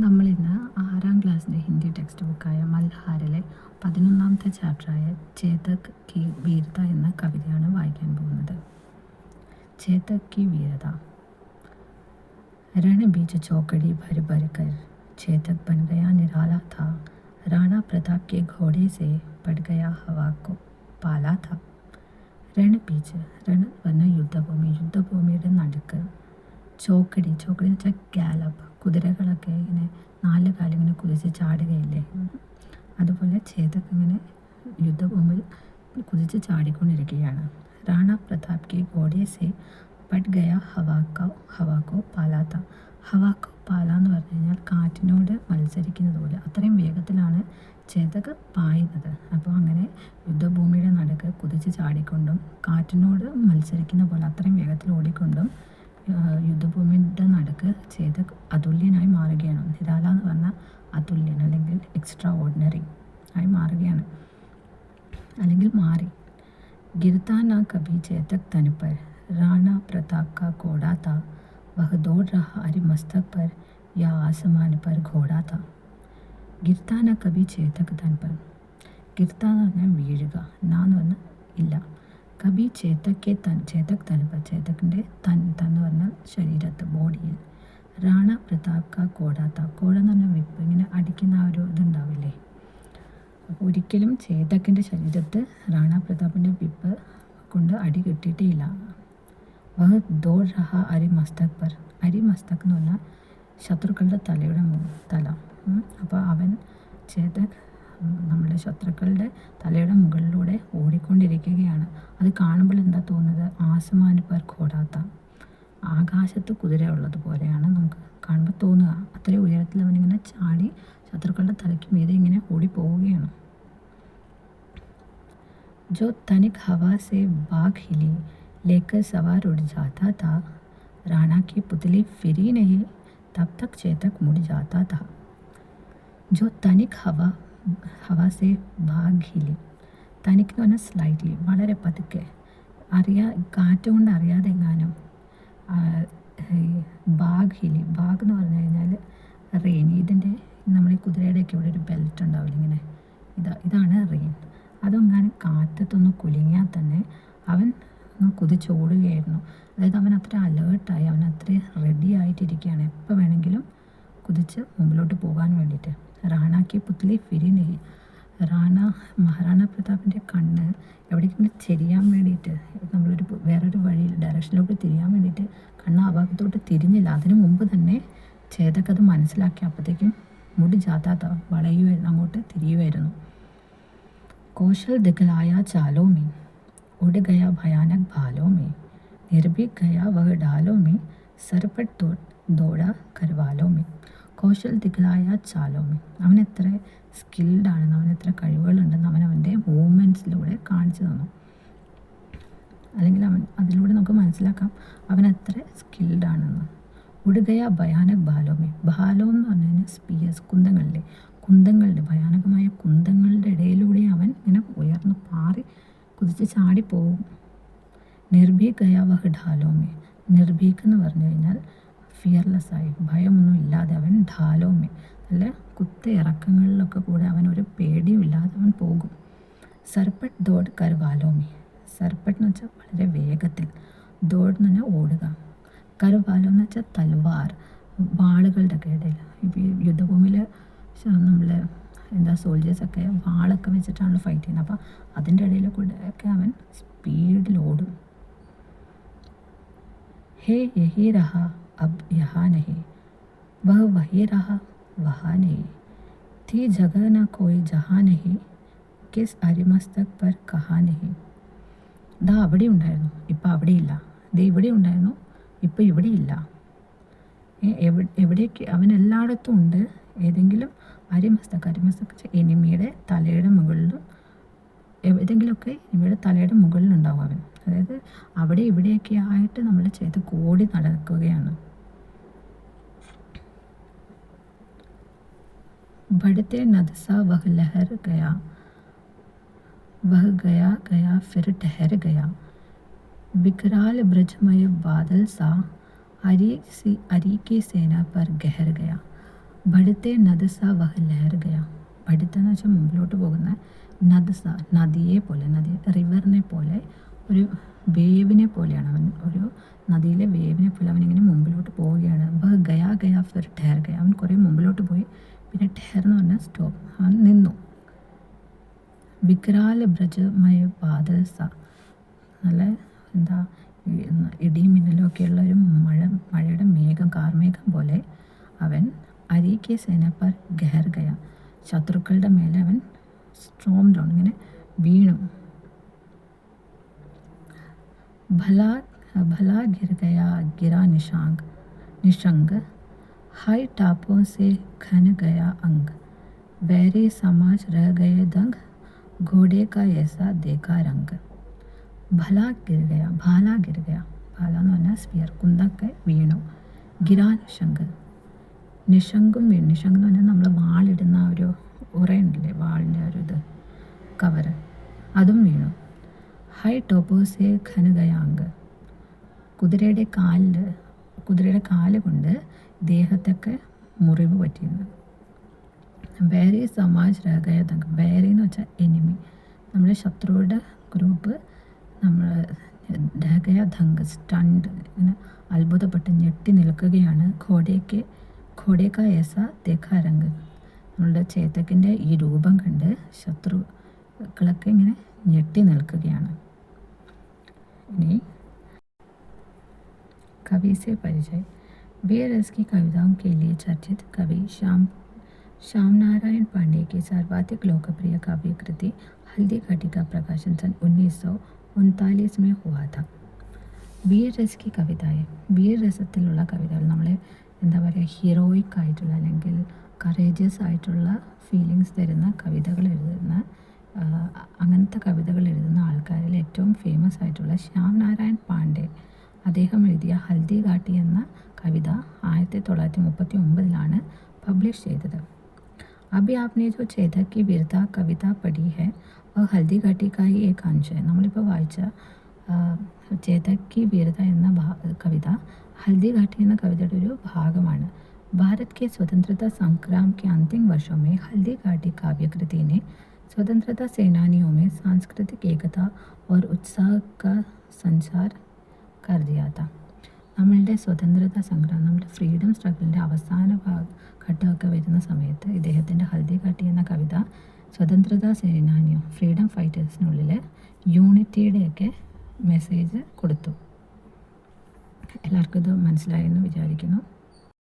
നമ്മളിന്ന് 6ാം ക്ലാസ്സിലെ ഹിന്ദി ടെക്സ്റ്റ് ബുക്കായ മൽഹാറിലെ 11ാമത്തെ ചാപ്റ്ററായ ചേതക് കി വീരത എന്ന കവിതയാണ് വായിക്കാൻ പോകുന്നത്. ചേതക് കി വീരത. रण बीच चौकड़ी भर भर कर चेतक बन गया निराला था. राणा प्रताप के घोड़े से पड़ गया हवा को पाला था. रण बीच, रण വന്ന യുദ്ധഭൂമി, യുദ്ധഭൂമിയുടെ നടുക്ക്. ചോക്കടി, ചോക്കടി എന്ന് വെച്ചാൽ ഗാലപ്പ്, കുതിരകളൊക്കെ ഇങ്ങനെ 4 കാലിങ്ങനെ കുതിച്ച് ചാടുകയില്ലേ, അതുപോലെ ചേതക് ഇങ്ങനെ യുദ്ധഭൂമിയിൽ കുതിച്ച് ചാടിക്കൊണ്ടിരിക്കുകയാണ്. റാണ പ്രതാപ് കി ഘോഡെ സെ പട് ഗയ ഹവാക്കോ പാലാത്ത. ഹവാക്കോ പാല എന്ന് പറഞ്ഞു കഴിഞ്ഞാൽ കാറ്റിനോട് മത്സരിക്കുന്നത് പോലെ അത്രയും വേഗത്തിലാണ് ചേതക് പായുന്നത്. അപ്പോൾ അങ്ങനെ യുദ്ധഭൂമിയുടെ നടുക്ക് കുതിച്ച് ചാടിക്കൊണ്ടും കാറ്റിനോട് മത്സരിക്കുന്ന പോലെ അത്രയും വേഗത്തിൽ ഓടിക്കൊണ്ടും യുദ്ധഭൂമിയുടെ നടുക്ക് ചേതക് അതുല്യനായി മാറുകയാണ്. നിരാല എന്ന് പറഞ്ഞാൽ അതുല്യൻ അല്ലെങ്കിൽ എക്സ്ട്രാ ഓർഡിനറി ആയി മാറുകയാണ്, അല്ലെങ്കിൽ മാറി. गिरता ना कभी चेतक तन पर, राणा प्रताप का घोड़ा था. वह दौड़ रहा अरे मस्तक पर या आसमान पर घोड़ा था. गिरता ना कभी चेतक तन पर. गिरता എന്ന് പറഞ്ഞാൽ വീഴുക, നാ എന്ന് പറഞ്ഞാൽ ഇല്ല. കബി ചേതക്ക് തൻ, ചേതക് തൻ പർ, ചേതക്കിൻ്റെ തൻ എന്ന് പറഞ്ഞാൽ ശരീരത്ത്, ബോഡിയിൽ. റാണ പ്രതാപ് കാ ഘോഡ താ. ഘോഡ എന്ന് പറഞ്ഞാൽ വിപ്പ്, ഇങ്ങനെ അടിക്കുന്ന ആ ഒരു ഇതുണ്ടാവില്ലേ. അപ്പോൾ ഒരിക്കലും ചേതക്കിൻ്റെ ശരീരത്ത് റാണ പ്രതാപിൻ്റെ വിപ്പ് കൊണ്ട് അടി കിട്ടിയിട്ടേ ഇല്ല. വഹ് ദോഡ് റഹ അരി മസ്തക് പർ. അരി മസ്തക് എന്ന് പറഞ്ഞാൽ ശത്രുക്കളുടെ തലയുടെ തല. അപ്പോൾ അവൻ ചേതക് നമ്മുടെ ശത്രുക്കളുടെ തലയുടെ മുകളിലൂടെ ഓടിക്കൊണ്ടിരിക്കുകയാണ്. അത് കാണുമ്പോൾ എന്താ തോന്നുന്നത്? ആസമാൻ പർ ഘോടാത്ത, ആകാശത്ത് കുതിര ഉള്ളതുപോലെയാണ് നമുക്ക് കാണുമ്പോൾ തോന്നുക. അത്രയും ഉയരത്തിൽ അവനിങ്ങനെ ചാടി ശത്രുക്കളുടെ തലയ്ക്ക് മീതെ ഇങ്ങനെ ഓടിപ്പോവുകയാണ്. जो तनिक हवा से बाग हिली लेकर सवार उड़ जाता था. राणा की पुतली फिरी नहीं तब तक चेतक मुड़ जाता था. जो तनिक हवा से बाग हिली. തനിക്ക് എന്ന് പറഞ്ഞാൽ സ്ലൈറ്റ്ലി, വളരെ പതുക്കെ, കാറ്റ് കൊണ്ട് അറിയാതെ എങ്ങാനും ബാഗ് ഹിലി. ബാഗ് എന്ന് പറഞ്ഞു കഴിഞ്ഞാൽ റെയിൻ. ഇതിൻ്റെ നമ്മുടെ ഈ കുതിരയുടെയൊക്കെ ഇവിടെ ഒരു ബെൽറ്റ് ഉണ്ടാവില്ല ഇങ്ങനെ, ഇതാണ് റെയിൻ. അതെങ്ങാനും കാറ്റത്തൊന്ന് കുലുങ്ങിയാൽ തന്നെ അവൻ കുതിച്ചോടുകയായിരുന്നു. അതായത് അവൻ അത്ര അലേർട്ടായി, അവൻ അത്ര റെഡി ആയിട്ടിരിക്കുകയാണ് എപ്പോൾ വേണമെങ്കിലും കുതിച്ച് മുമ്പിലോട്ട് പോകാൻ വേണ്ടിയിട്ട്. റാണാക്കി പുത്ലി ഫിരി നെഹി. മഹാറാണ പ്രതാപിൻ്റെ കണ്ണ് എവിടേക്കെങ്കിലും ചെരിയാൻ വേണ്ടിയിട്ട്, നമ്മളൊരു വേറൊരു വഴിയിൽ ഡയറക്ഷനിലോട്ട് തിരിയാൻ വേണ്ടിയിട്ട് കണ്ണ് ആ ഭാഗത്തോട്ട് തിരിഞ്ഞില്ല. അതിനു മുമ്പ് തന്നെ ചേതക് അത് മനസ്സിലാക്കി. അപ്പോഴത്തേക്കും മുടി ജാതാത്ത, വളയുമായിരുന്നു, അങ്ങോട്ട് തിരിയുമായിരുന്നു. कौशल दिखलाया चालों में, उड़ गया भयानक भालों में, निर्भीक गया वह डालों में, सरपट दौड़ा करवालों में. कौशल दिखलाയ ചാലോ മേ. അവൻ എത്ര സ്കിൽഡാണെന്ന്, അവൻ എത്ര കഴിവുകളുണ്ടെന്ന് അവൻ്റെ മൂവ്മെൻറ്റ്സിലൂടെ കാണിച്ചു തന്നു. അല്ലെങ്കിൽ അതിലൂടെ നമുക്ക് മനസ്സിലാക്കാം അവൻ എത്ര സ്കിൽഡാണെന്ന്. ഉടുകയ ഭയാനക് ഭാലോമേ. ഭാലോ എന്ന് പറഞ്ഞു കഴിഞ്ഞാൽ സ്പിയേഴ്സ്, കുന്തങ്ങളുടെ ഭയാനകമായ കുന്തങ്ങളുടെ ഇടയിലൂടെ അവൻ ഇങ്ങനെ ഉയർന്ന് പാറി കുതിച്ച് ചാടിപ്പോവും. നിർഭീക് ഗയ വഹ് ഢാലോമേ. നിർഭീക് എന്ന് പറഞ്ഞു കഴിഞ്ഞാൽ ഫിയർലെസ്സായി, ഭയമൊന്നും ഇല്ലാതെ അവൻ ഢാലോമേ, നല്ല കുത്ത ഇറക്കങ്ങളിലൊക്കെ കൂടെ അവൻ ഒരു പേടിയും ഇല്ലാതെ അവൻ പോകും. സർപ്പട്ട് ദോഡ് കർവാലോമേ. സർപ്പട്ട് എന്ന് വെച്ചാൽ വളരെ വേഗത്തിൽ, ദോഡ് എന്ന് പറഞ്ഞാൽ ഓടുക, കർവാലോ എന്ന് വെച്ചാൽ തൽവാർ, വാളുകളുടെ ഒക്കെ ഇടയിൽ. ഇപ്പോൾ യുദ്ധഭൂമിയിൽ നമ്മൾ സോൾജേഴ്സൊക്കെ വാളൊക്കെ വെച്ചിട്ടാണ് ഫൈറ്റ് ചെയ്യുന്നത്. അപ്പോൾ അതിൻ്റെ ഇടയിൽ കൂടെ ഒക്കെ അവൻ സ്പീഡിൽ ഓടും. ഹേ യഹി രഹ അബ് യഹാ നഹി, വഹ് വഹി രഹ വഹാ നഹി, തീ ജഗഹ ന കോയി ജഹാ നഹി, കിസ് അരിമസ്തക് പർ കഹാ നഹി. ഇതാ അവിടെ ഉണ്ടായിരുന്നു, ഇപ്പം അവിടെയില്ല. ഇത് ഇവിടെ ഉണ്ടായിരുന്നു, ഇപ്പം ഇവിടെയില്ല. എവിടേക്ക് അവൻ എല്ലായിടത്തും ഉണ്ട്. ഏതെങ്കിലും അരിമസ്തക് എനിമിയുടെ തലയുടെ മുകളിലും ഏതെങ്കിലുമൊക്കെ എനിമിയുടെ തലയുടെ മുകളിലുണ്ടാവും അവൻ. അതായത് അവിടെ ഇവിടെയൊക്കെ ആയിട്ട് നമ്മൾ ചെയ്ത് കോടി നടക്കുകയാണ്. बढ़ते नदसा वह लहर गया, वह गया गया फिर ठहर गया. विकराल ब्रजमय बादल सा अरी की सेना पर गहर गया. ബടുത്തെ നദസ വഹ ലഹർ ഗയ. ബടുത്ത എന്ന് വെച്ചാൽ മുമ്പിലോട്ട് പോകുന്ന, നദസ നദിയെ പോലെ, നദി റിവറിനെ പോലെ, ഒരു വേവിനെ പോലെയാണ് അവൻ, ഒരു നദിയിലെ വേവിനെ പോലെ അവനിങ്ങനെ മുമ്പിലോട്ട് പോവുകയാണ്. വഹ ഗയാ ഗയാ ഫിർ ഠഹർ ഗയ. അവൻ കുറേ മുമ്പിലോട്ട് പോയി, പിന്നെ ഠഹർ എന്ന് പറഞ്ഞാൽ സ്റ്റോപ്പ്, അവൻ നിന്നു. വിക്രാൽ ബ്രജമയ ബാദൽ സ. നല്ല എന്താ ഇടിയും മിന്നലും ഒക്കെയുള്ള ഒരു മഴയുടെ മേഘം, കാർമേഘം പോലെ അവൻ അരീക്കെ സേന പർ ഗഹർ ഗയ. ശത്രുക്കളുടെ മേലെ അവൻ സ്ട്രോം ഡൗൺ, ഇങ്ങനെ വീണു. ഭലാ ഭലാ ഗിർ ഗയ ഗിരാ നിഷംഗ്. ഹൈ टापों से घन गया अंग. वैरी समाज रह गए दंग. घोड़े का ऐसा देखा रंग. ഭലാ ഗിർ ഗയ, ഭാല ഗിർ ഗയ. ഭാല എന്ന് പറഞ്ഞാൽ സ്പിയർ, കുന്തൊക്കെ വീണു. ഗിരാ നിഷങ്ക്, നിഷങ്കും വീണു. നിഷങ്ക് എന്ന് പറഞ്ഞാൽ നമ്മൾ വാളിടുന്ന ഒരു ഉറയുണ്ടല്ലേ, വാളിൻ്റെ ഒരു ഇത് കവറ്, അതും വീണു. ഹൈ ടോപ്പോസെ ഖന ഗയാങ്ക്. കുതിരയുടെ കാല് കൊണ്ട് ദേഹത്തൊക്കെ മുറിവ് പറ്റിയിരുന്നു. വേറെ സമാജ് രഹഗയ തങ്ക്. വേറെ എന്ന് വെച്ചാൽ എനിമി, നമ്മുടെ ശത്രുവിടെ ഗ്രൂപ്പ് നമ്മൾ രഹഗയ ധങ്ക്, സ്റ്റണ്ട്, ഇങ്ങനെ അത്ഭുതപ്പെട്ട് ഞെട്ടി നിൽക്കുകയാണ്. ഘോടേക്ക ഏസ ദേഖാ രംഗ്. നമ്മളുടെ ചേതക്കിൻ്റെ ഈ രൂപം കണ്ട് ശത്രുക്കളൊക്കെ ഇങ്ങനെ ഞെട്ടി നിൽക്കുകയാണ്. ഇനി कवि से परिचय. वीर रस की कविताओं के लिए चर्चित कवि श्याम नारायण पांडे की सर्वाधिक लोकप्रिय काव्य कृति हल्दी घाटी का प्रकाशन सन 1939 में हुआ था. വീർ രസ് की കവിതായെ, വീർ രസത്തിലുള്ള കവിതകൾ, നമ്മളെ എന്താ പറയുക, ഹീറോയിക് ആയിട്ടുള്ള അല്ലെങ്കിൽ കറേജിയസ് ആയിട്ടുള്ള ഫീലിങ്സ് തരുന്ന കവിതകൾ എഴുതുന്ന, അങ്ങനത്തെ കവിതകൾ എഴുതുന്ന ആൾക്കാരിൽ ഏറ്റവും ഫേമസ് ആയിട്ടുള്ള ശ്യാം നാരായൺ പാണ്ഡെ, അദ്ദേഹം എഴുതിയ ഹൽദി ഘാട്ടി എന്ന കവിത 1939 പബ്ലിഷ് ചെയ്തത്. അഭി ആപ്നെ ജോ ചേതക് കി വീരത കവിത പഠി ഹെ വഹ് ഹൽദി ഘാട്ടി കാ ഹി ഏക് അംശ് ഹെ. നമ്മളിപ്പോൾ വായിച്ച ചേതക് കി വീരത എന്ന കവിത ഹൽദി ഘാട്ടി എന്ന കവിതയുടെ ഒരു ഭാഗമാണ്. ഭാരത് के स्वतंत्रता संग्राम के अंतिम वर्षों में हल्दी घाटी काव्य कृति ने स्वतंत्रता सेनानियों में सांस्कृतिक एकता और उत्साह का संचार कर दिया था. നമ്മളുടെ സ്വതന്ത്രതാ സംഗ്രാമം, നമ്മുടെ ഫ്രീഡം സ്ട്രഗിളിൻ്റെ അവസാന ഘട്ടമൊക്കെ വരുന്ന സമയത്ത് ഇദ്ദേഹത്തിൻ്റെ ഹൽദി ഘാട്ടി എന്ന കവിത സ്വതന്ത്രതാ സേനാനിയോ, ഫ്രീഡം ഫൈറ്റേഴ്സിനുള്ളിൽ യൂണിറ്റിയുടെയൊക്കെ മെസ്സേജ് കൊടുത്തു. എല്ലാവർക്കും ഇത് മനസ്സിലായെന്ന് വിചാരിക്കുന്നു.